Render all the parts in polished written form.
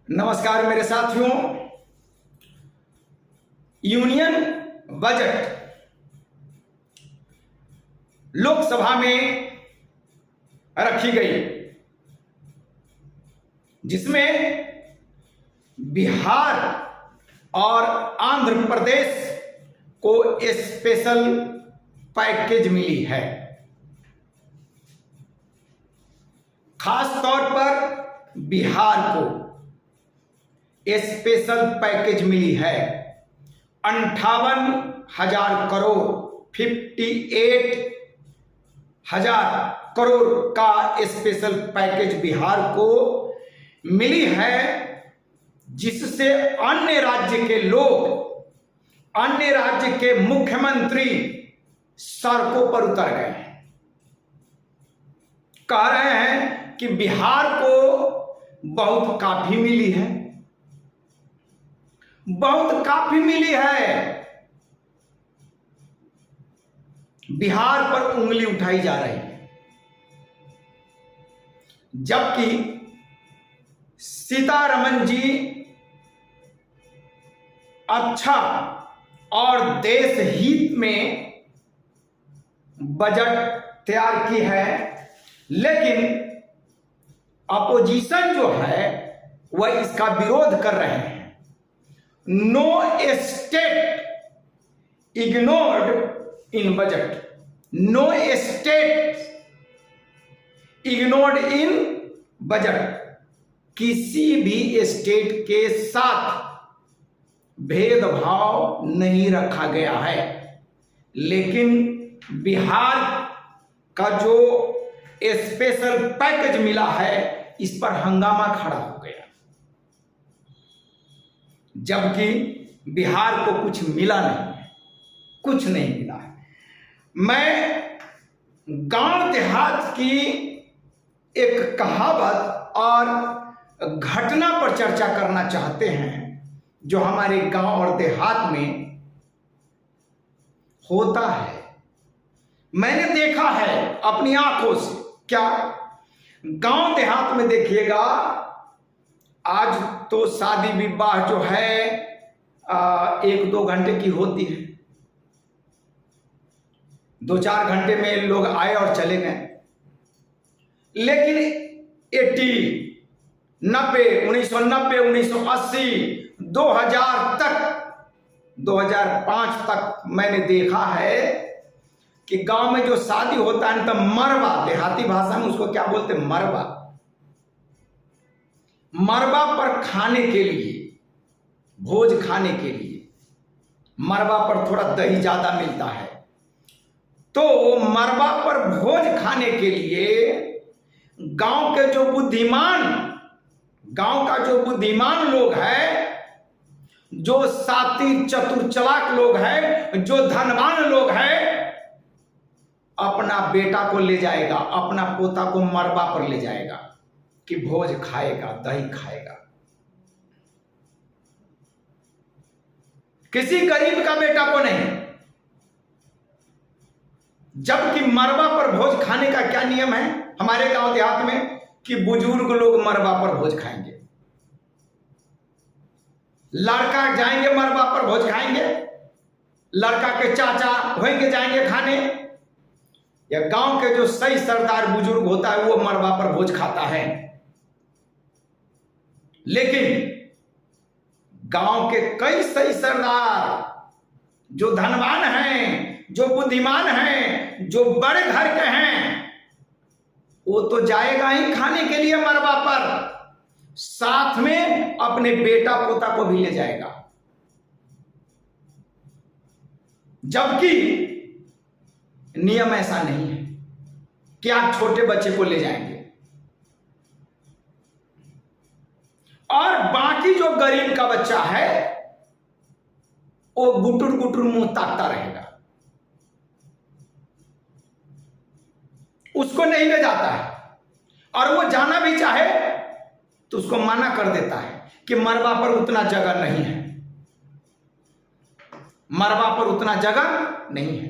नमस्कार मेरे साथियों। यूनियन बजट लोकसभा में रखी गई, जिसमें बिहार और आंध्र प्रदेश को स्पेशल पैकेज मिली है। खास तौर पर बिहार को स्पेशल पैकेज मिली है 58,000 करोड़ 58,000 करोड़ का स्पेशल पैकेज बिहार को मिली है, जिससे अन्य राज्य के लोग, अन्य राज्य के मुख्यमंत्री सड़कों पर उतर गए हैं। कह रहे हैं कि बिहार को बहुत काफी मिली है, बहुत काफी मिली है। बिहार पर उंगली उठाई जा रही है, जबकि सीतारमन जी अच्छा और देश हित में बजट तैयार की है, लेकिन अपोजिशन जो है वह इसका विरोध कर रहे हैं। No state ignored in budget, no state ignored in budget. किसी भी स्टेट के साथ भेदभाव नहीं रखा गया है, लेकिन बिहार का जो स्पेशल पैकेज मिला है इस पर हंगामा खड़ा हो गया, जबकि बिहार को कुछ मिला नहीं है, कुछ नहीं मिला है। मैं गांव देहात की एक कहावत और घटना पर चर्चा करना चाहते हैं, जो हमारे गांव और देहात में होता है। मैंने देखा है अपनी आंखों से। क्या गांव देहात में देखिएगा, आज तो शादी विवाह जो है 1-2 घंटे की होती है, 2-4 घंटे में लोग आए और चले गए। लेकिन 1990, 1980, 2000 तक, 2005 तक मैंने देखा है कि गांव में जो शादी होता है तो मरवा, देहाती भाषा में उसको क्या बोलते हैं, मरवा। मरवा पर खाने के लिए, भोज खाने के लिए, मरवा पर थोड़ा दही ज्यादा मिलता है, तो मरवा पर भोज खाने के लिए गांव के जो बुद्धिमान, गांव का जो बुद्धिमान लोग है, जो सातिर चतुर चालाक लोग हैं, जो धनवान लोग हैं, अपना बेटा को ले जाएगा, अपना पोता को मरवा पर ले जाएगा कि भोज खाएगा, दही खाएगा। किसी गरीब का बेटा को नहीं। जबकि मरवा पर भोज खाने का क्या नियम है हमारे गांव देहात में, कि बुजुर्ग लोग मरवा पर भोज खाएंगे, लड़का जाएंगे मरवा पर भोज खाएंगे, लड़का के चाचा होंगे जाएंगे खाने, या गांव के जो सही सरदार बुजुर्ग होता है वो मरवा पर भोज खाता है। लेकिन गांव के कई सही सरदार जो धनवान हैं, जो बुद्धिमान हैं, जो बड़े घर के हैं, वो तो जाएगा ही खाने के लिए मरवा पर, साथ में अपने बेटा पोता को भी ले जाएगा। जबकि नियम ऐसा नहीं है कि आप छोटे बच्चे को ले जाएंगे और बाकी जो गरीब का बच्चा है वो गुटुर गुटुर मुंह ताकता रहेगा, उसको नहीं ले जाता है। और वो जाना भी चाहे तो उसको मना कर देता है कि मरवा पर उतना जगह नहीं है, मरवा पर उतना जगह नहीं है।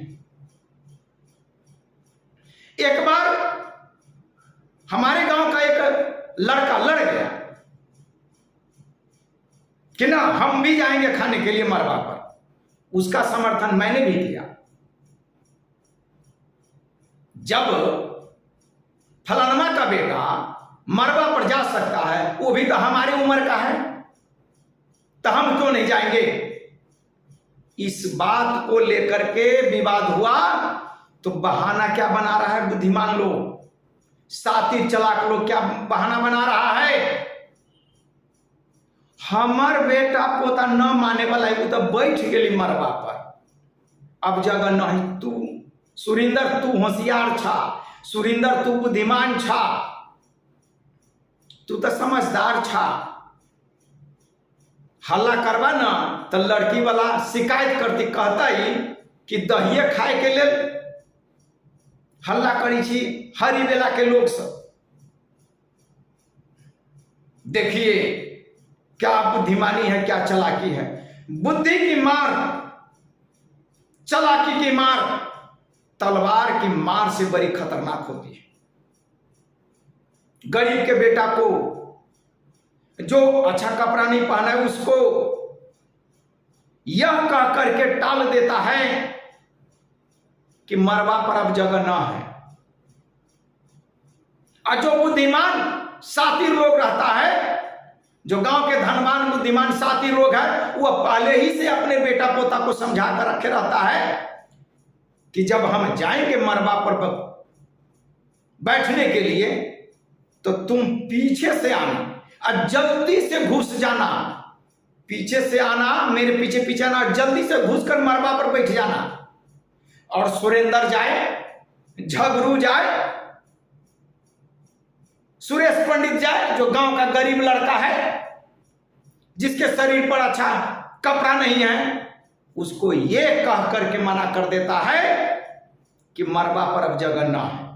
एक बार हमारे गांव का एक लड़का लड़ गया कि ना हम भी जाएंगे खाने के लिए मरवा पर। उसका समर्थन मैंने भी किया। जब फलानमा का बेटा मरवा पर जा सकता है, वो भी तो हमारी उम्र का है, तो हम क्यों नहीं जाएंगे? इस बात को लेकर के विवाद हुआ। तो बहाना क्या बना रहा है बुद्धिमान लोग, सातिर चलाक लोग क्या बहाना बना रहा है? हमार बेटा पोता न माने वाला है, वो तो बैठ गई मरवा पर, अब जगह नहीं। तू सुरिंदर, तू होशियार छा, सुरिंदर तू बुद्धिमान छा, तू तो समझदार छा। हल्ला करवा ना तो लड़की वाला शिकायत करती, कहता ही कि दहिए खाए के लिए हल्ला करी छी हरी बेला के लोग सब। देखिए क्या बुद्धिमानी है, क्या चालाकी है। बुद्धि की मार, चालाकी की मार तलवार की मार से बड़ी खतरनाक होती है। गरीब के बेटा को, जो अच्छा कपड़ा नहीं पहना है, उसको यह कह करके टाल देता है कि मरवा पर अब जगह ना है। और जो बुद्धिमान साथी लोग रहता है, जो गांव के धनवान बुद्धिमान साथी लोग है, वह पहले ही से अपने बेटा पोता को समझा कर रखे रहता है कि जब हम जाएंगे मरवा पर बैठने के लिए, तो तुम पीछे से आना और जल्दी से घुस जाना। पीछे से आना, मेरे पीछे पीछे आना, जल्दी से घुस कर मरवा पर बैठ जाना। और सुरेंद्र जाए, झगरू जाए, सुरेश पंडित जाए, जो गांव का गरीब लड़का है, जिसके शरीर पर अच्छा कपड़ा नहीं है, उसको यह कह करके मना कर देता है कि मरवा पर अब जगह ना है।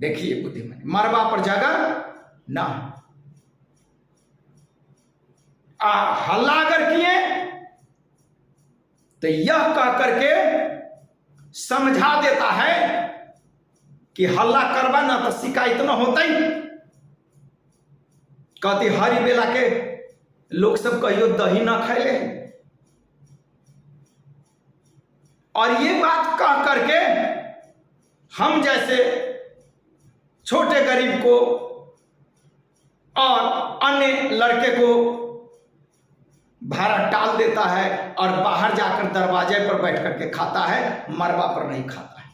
देखिए बुद्धिमान, मरवा पर जगह ना है। हल्ला अगर किए तो यह कह करके समझा देता है कि हल्ला करवा ना तो शिकायत ना होता ही। कहती हरी बेला के लोग सब कहियो दही ना खाए ले। और ये बात कह करके हम जैसे छोटे गरीब को और अन्य लड़के को भाड़ा टाल देता है और बाहर जाकर दरवाजे पर बैठ करके खाता है, मरवा पर नहीं खाता है।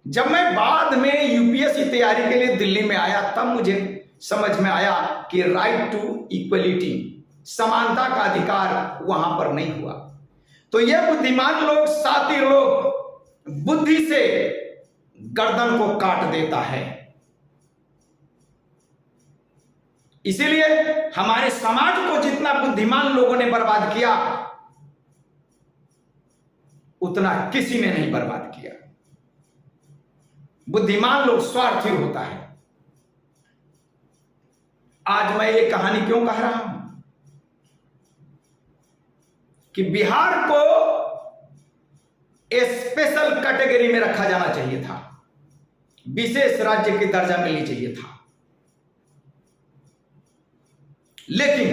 जब मैं बाद में यूपीएससी तैयारी के लिए दिल्ली में आया, तब मुझे समझ में आया कि राइट टू इक्वलिटी, समानता का अधिकार वहां पर नहीं हुआ। तो ये बुद्धिमान लोग, साथी लोग बुद्धि से गर्दन को काट देता है। इसीलिए हमारे समाज को जितना बुद्धिमान लोगों ने बर्बाद किया, उतना किसी ने नहीं बर्बाद किया। बुद्धिमान लोग स्वार्थी होता है। आज मैं ये कहानी क्यों कह रहा हूं कि बिहार को स्पेशल कैटेगरी में रखा जाना चाहिए था, विशेष राज्य की दर्जा मिलनी चाहिए था। लेकिन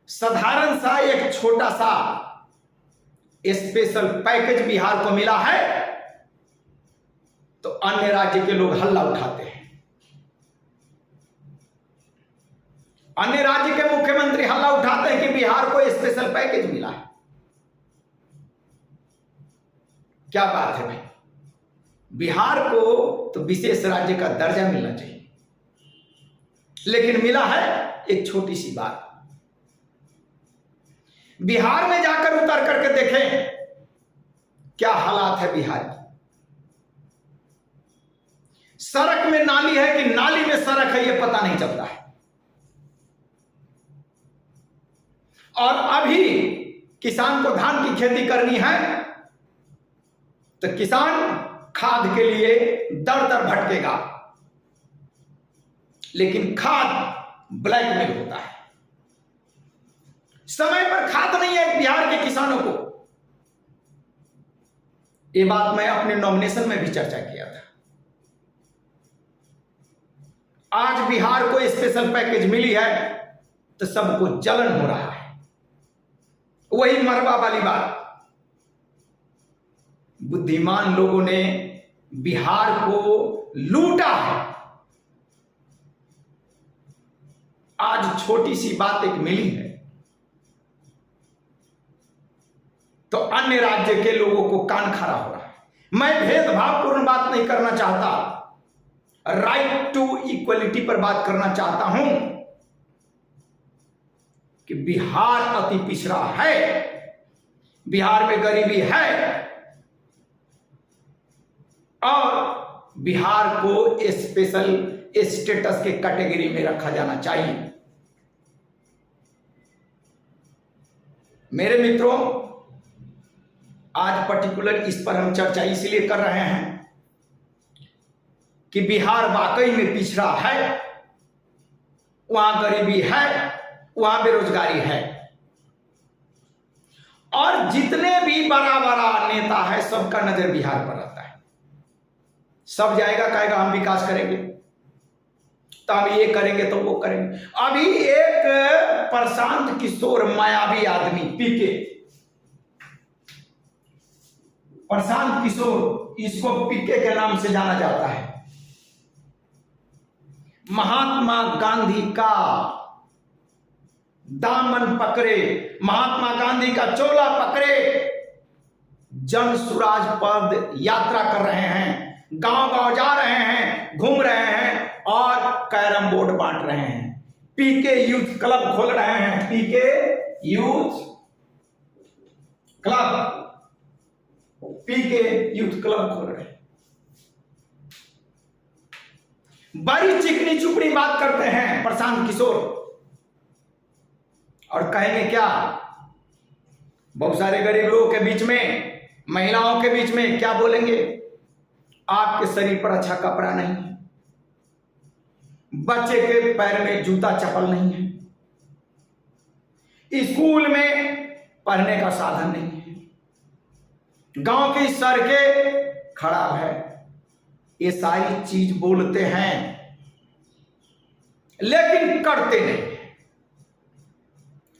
साधारण सा एक छोटा सा स्पेशल पैकेज बिहार को मिला है, तो अन्य राज्य के लोग हल्ला उठाते हैं। अन्य राज्य के मुख्यमंत्री हल्ला उठाते हैं कि बिहार को स्पेशल पैकेज मिला है। क्या बात है भाई, बिहार को तो विशेष राज्य का दर्जा मिलना चाहिए, लेकिन मिला है एक छोटी सी बात। बिहार में जाकर उतर करके देखें क्या हालात है बिहार की। सड़क में नाली है कि नाली में सड़क है, यह पता नहीं चलता है। और अभी किसान को धान की खेती करनी है तो किसान खाद के लिए दर दर भटकेगा, लेकिन खाद ब्लैक में होता है। समय पर खाद नहीं है बिहार के किसानों को। यह बात मैं अपने नॉमिनेशन में भी चर्चा किया था। आज बिहार को स्पेशल पैकेज मिली है तो सबको जलन हो रहा है। वही मरवा वाली बात, बुद्धिमान लोगों ने बिहार को लूटा है। आज छोटी सी बात एक मिली है तो अन्य राज्य के लोगों को कान खड़ा हो रहा है। मैं भेदभावपूर्ण बात नहीं करना चाहता, राइट टू इक्वलिटी पर बात करना चाहता हूं कि बिहार अति पिछड़ा है, बिहार में गरीबी है और बिहार को स्पेशल स्टेटस के कैटेगरी में रखा जाना चाहिए। मेरे मित्रों, आज पर्टिकुलर इस पर हम चर्चा इसलिए कर रहे हैं कि बिहार वाकई में पिछड़ा है, वहां गरीबी है, वहां बेरोजगारी है और जितने भी बड़ा बड़ा नेता है सबका नजर बिहार पर रहता है। सब जाएगा कहेगा हम विकास करेंगे, तो हम ये करेंगे तो वो करेंगे। अभी एक प्रशांत किशोर मायावी आदमी पीके, प्रशांत किशोर, इसको पीके के नाम से जाना जाता है, महात्मा गांधी का दामन पकड़े, महात्मा गांधी का चोला पकड़े, जन सुराज पद यात्रा कर रहे हैं, गांव गांव जा रहे हैं, घूम रहे हैं और कैरम बोर्ड बांट रहे हैं, पीके यूथ क्लब खोल रहे हैं, पीके यूथ क्लब, पीके यूथ क्लब खोल रहे हैं। बड़ी चिकनी चुपड़ी बात करते हैं प्रशांत किशोर और कहेंगे क्या, बहुत सारे गरीब लोगों के बीच में, महिलाओं के बीच में क्या बोलेंगे, आपके शरीर पर अच्छा कपड़ा नहीं है, बच्चे के पैर में जूता चप्पल नहीं है, स्कूल में पढ़ने का साधन नहीं है, गांव की सड़कें खराब है, ये सारी चीज बोलते हैं लेकिन करते नहीं।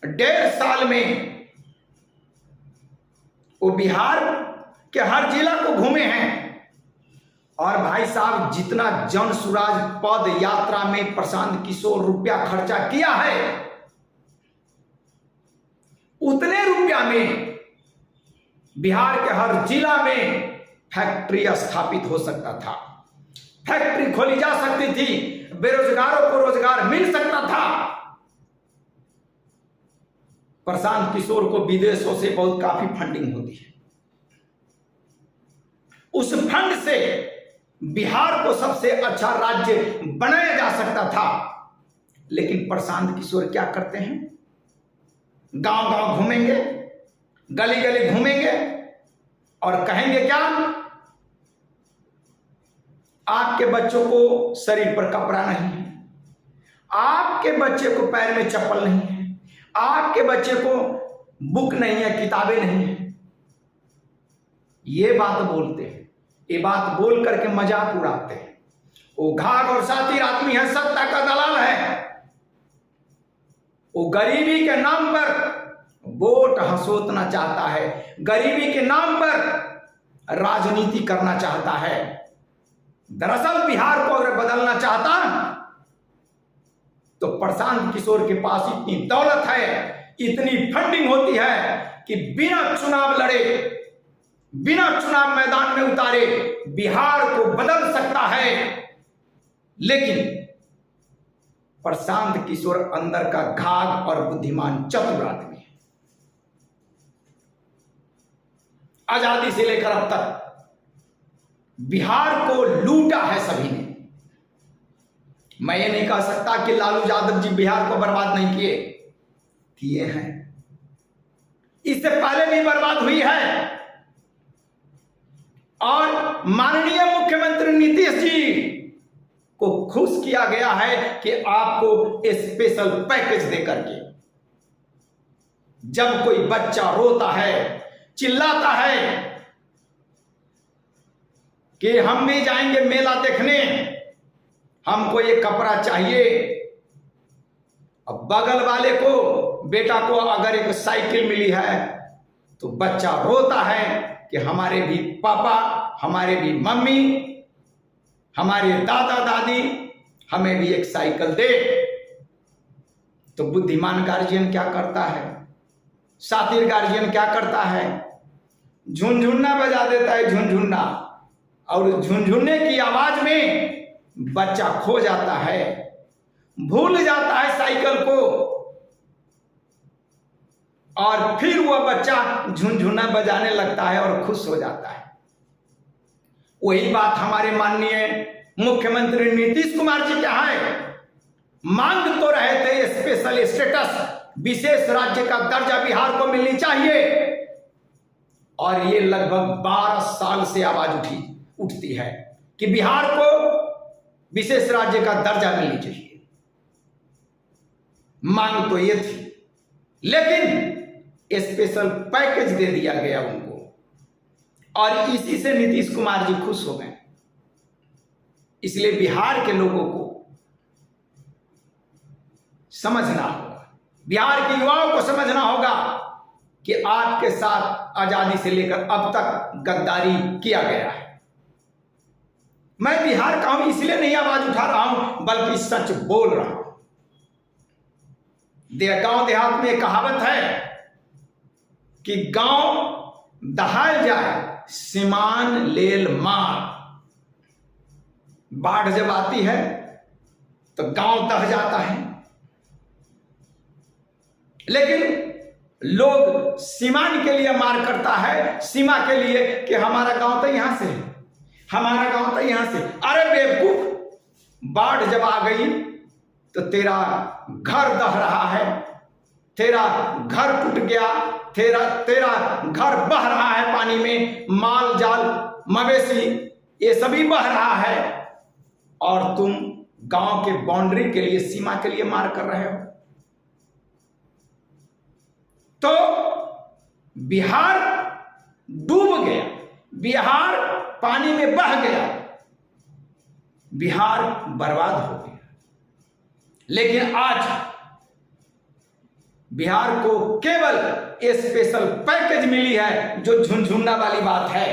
1.5 साल में वो बिहार के हर जिला को घूमे हैं और भाई साहब जितना जन सुराज पद यात्रा में प्रशांत किशोर रुपया खर्चा किया है, उतने रुपया में बिहार के हर जिला में फैक्ट्री स्थापित हो सकता था, फैक्ट्री खोली जा सकती थी, बेरोजगारों को रोजगार मिल सकता था। प्रशांत किशोर को विदेशों से बहुत काफी फंडिंग होती है, उस फंड से बिहार को सबसे अच्छा राज्य बनाया जा सकता था। लेकिन प्रशांत किशोर क्या करते हैं, गांव गांव घूमेंगे, गली गली घूमेंगे और कहेंगे क्या, आपके बच्चों को शरीर पर कपड़ा नहीं है, आपके बच्चे को पैर में चप्पल नहीं है, आपके बच्चे को बुक नहीं है, किताबें नहीं है, ये बात बोलते हैं। ये बात बोल करके मजाक उड़ाते हैं। वो घाघ और साथी आदमी है, सत्ता का दलाल है, वो गरीबी के नाम पर वोट हंसोतना चाहता है, गरीबी के नाम पर राजनीति करना चाहता है। दरअसल बिहार को अगर बदलना चाहता तो प्रशांत किशोर के पास इतनी दौलत है, इतनी फंडिंग होती है कि बिना चुनाव लड़े, बिना चुनाव मैदान में उतारे बिहार को बदल सकता है। लेकिन प्रशांत किशोर अंदर का घाघ और बुद्धिमान चतुर आदमी है। आजादी से लेकर अब तक बिहार को लूटा है सभी ने। मैं ये नहीं कह सकता कि लालू यादव जी बिहार को बर्बाद नहीं किए, किए हैं, इससे पहले भी बर्बाद हुई है। और माननीय मुख्यमंत्री नीतीश जी को खुश किया गया है कि आपको स्पेशल पैकेज देकर के, जब कोई बच्चा रोता है, चिल्लाता है कि हम भी जाएंगे मेला देखने, हमको ये कपड़ा चाहिए। अब बगल वाले को, बेटा को अगर एक साइकिल मिली है तो बच्चा रोता है कि हमारे भी पापा, हमारे भी मम्मी, हमारे दादा दादी हमें भी एक साइकिल दे। तो बुद्धिमान गार्जियन क्या करता है, शातिर गार्जियन क्या करता है, झुनझुन्ना बजा देता है, झुनझुन्ना, और झुनझुन्ने की आवाज में बच्चा खो जाता है, भूल जाता है साइकिल को, और फिर वह बच्चा झुनझुना बजाने लगता है और खुश हो जाता है। वही बात हमारे माननीय मुख्यमंत्री नीतीश कुमार जी क्या है, मांग तो रहे थे स्पेशल स्टेटस, विशेष राज्य का दर्जा बिहार को मिलनी चाहिए, और ये लगभग 12 साल से आवाज उठती है कि बिहार को विशेष राज्य का दर्जा मिलनी चाहिए। मांग तो ये थी, लेकिन स्पेशल पैकेज दे दिया गया उनको, और इसी से नीतीश कुमार जी खुश हो गए। इसलिए बिहार के लोगों को समझना होगा, बिहार के युवाओं को समझना होगा कि आपके साथ आजादी से लेकर अब तक गद्दारी किया गया है। मैं बिहार का हूं इसलिए नहीं आवाज उठा रहा हूं, बल्कि सच बोल रहा हूं। गांव देहात में एक कहावत है कि गांव दहाल जाए सिमान लेल मार। बाढ़ जब आती है तो गांव दह जाता है, लेकिन लोग सीमान के लिए मार करता है, सीमा के लिए कि हमारा गांव तो यहां से है, हमारा गांव तो यहां से। अरे बेवकूफ, बाढ़ जब आ गई तो तेरा घर दह रहा है, तेरा घर टूट गया, तेरा घर बह रहा है पानी में, माल जाल मवेशी ये सभी बह रहा है, और तुम गांव के बाउंड्री के लिए, सीमा के लिए मार कर रहे हो। तो बिहार डूब गया, बिहार पानी में बह गया, बिहार बर्बाद हो गया। लेकिन आज बिहार को केवल स्पेशल पैकेज मिली है, जो झुनझुना वाली बात है।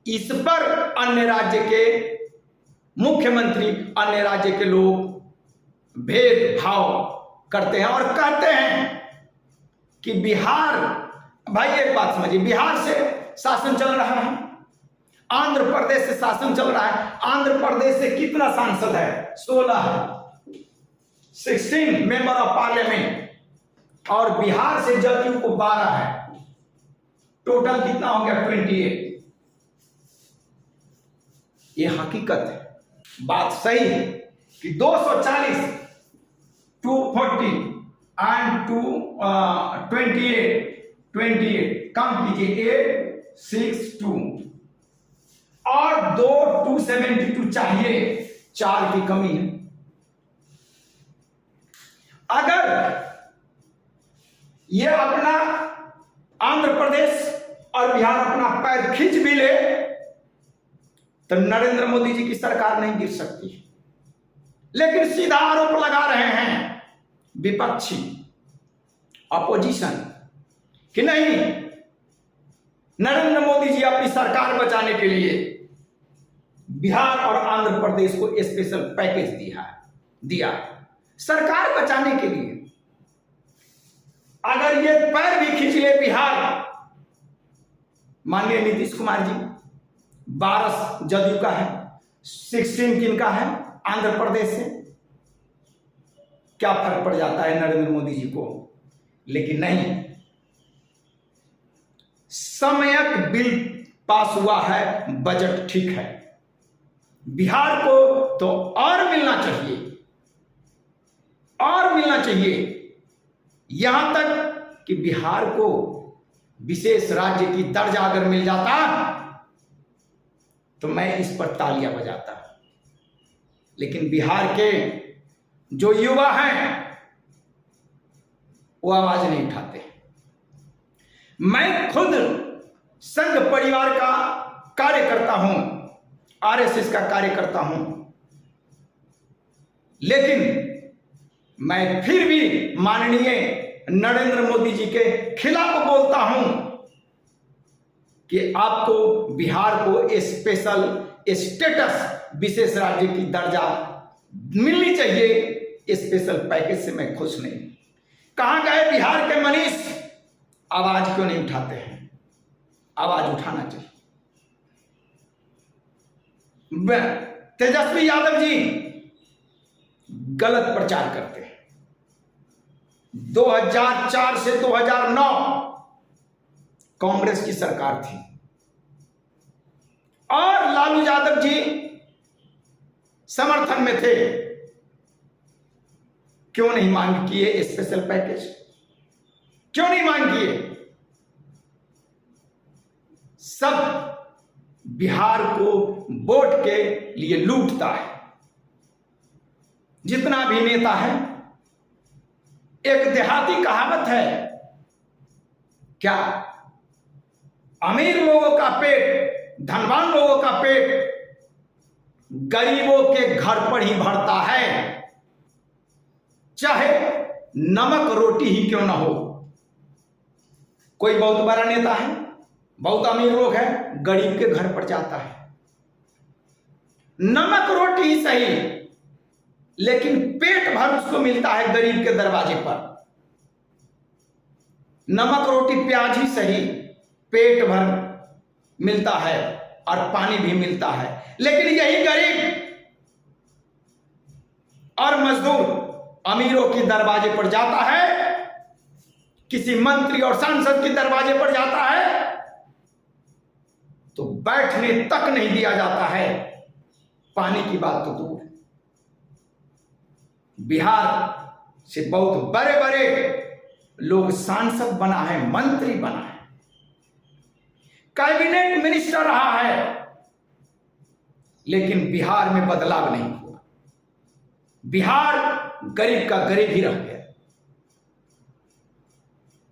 इस पर अन्य राज्य के मुख्यमंत्री, अन्य राज्य के लोग भेदभाव करते हैं और कहते हैं कि बिहार, भाई एक बात समझिए, बिहार से शासन चल रहा है, आंध्र प्रदेश से शासन चल रहा है। आंध्र प्रदेश से कितना सांसद है? 16 मेंबर ऑफ पार्लियामेंट, और बिहार से जदयू को 12 है। टोटल कितना हो गया? 28। ये हकीकत है, बात सही है कि 240, 240 एंड 28 कम कीजिए, 8, 6, 2 और 2 272 चाहिए, 4 की कमी है। अगर ये अपना आंध्र प्रदेश और बिहार अपना पैर खींच भी ले तो नरेंद्र मोदी जी की सरकार नहीं गिर सकती। लेकिन सीधा आरोप लगा रहे हैं विपक्षी, अपोजिशन, कि नहीं, नरेंद्र मोदी जी अपनी सरकार बचाने के लिए बिहार और आंध्र प्रदेश को स्पेशल पैकेज दिया सरकार बचाने के लिए। अगर ये पैर भी खींच ले बिहार, माननीय नीतीश कुमार जी, 12 जदयू का है, 16 किनका है? आंध्र प्रदेश से। क्या फर्क पड़ जाता है नरेंद्र मोदी जी को? लेकिन नहीं, समयक बिल पास हुआ है, बजट ठीक है, बिहार को तो और मिलना चाहिए, और मिलना चाहिए, यहां तक कि बिहार को विशेष राज्य की दर्जा अगर मिल जाता तो मैं इस पर तालियां बजाता। लेकिन बिहार के जो युवा हैं वो आवाज नहीं उठाते। मैं खुद संघ परिवार का कार्य करता हूं, आरएसएस का कार्य करता हूं, लेकिन मैं फिर भी माननीय नरेंद्र मोदी जी के खिलाफ बोलता हूं कि आपको बिहार को स्पेशल स्टेटस, विशेष राज्य की दर्जा मिलनी चाहिए। स्पेशल पैकेज से मैं खुश नहीं। कहां गए बिहार के मनीष? आवाज क्यों नहीं उठाते हैं? आवाज उठाना चाहिए। तेजस्वी यादव जी गलत प्रचार करते हैं। 2004 से 2009 कांग्रेस की सरकार थी और लालू यादव जी समर्थन में थे। क्यों नहीं मांग किए स्पेशल पैकेज? क्यों नहीं मांग किए? सब बिहार को वोट के लिए लूटता है। जितना भी नेता है, एक देहाती कहावत है, क्या अमीर लोगों का पेट, धनवान लोगों का पेट गरीबों के घर पर ही भरता है, चाहे नमक रोटी ही क्यों ना हो। कोई बहुत बड़ा नेता है, बहुत अमीर लोग है, गरीब के घर पर जाता है, नमक रोटी ही सही, लेकिन पेट भर उसको मिलता है गरीब के दरवाजे पर। नमक रोटी प्याज ही सही, पेट भर मिलता है और पानी भी मिलता है, लेकिन यही गरीब और मजदूर अमीरों के दरवाजे पर जाता है, किसी मंत्री और सांसद के दरवाजे पर जाता है तो बैठने तक नहीं दिया जाता है, पानी की बात तो दूर। बिहार से बहुत बड़े बड़े लोग सांसद बना है, मंत्री बना है, कैबिनेट मिनिस्टर रहा है, लेकिन बिहार में बदलाव नहीं हुआ। बिहार गरीब का गरीब ही रह गया,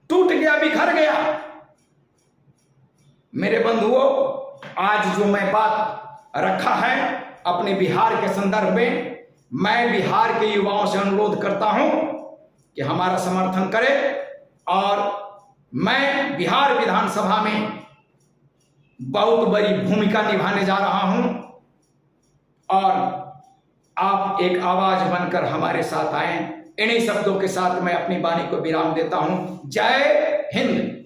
टूट गया, बिखर गया। मेरे बंधुओं, आज जो मैं बात रखा है अपने बिहार के संदर्भ में, मैं बिहार के युवाओं से अनुरोध करता हूं कि हमारा समर्थन करें और मैं बिहार विधानसभा में बहुत बड़ी भूमिका निभाने जा रहा हूं और आप एक आवाज बनकर हमारे साथ आए। इन्हीं शब्दों के साथ मैं अपनी वाणी को विराम देता हूं। जय हिंद।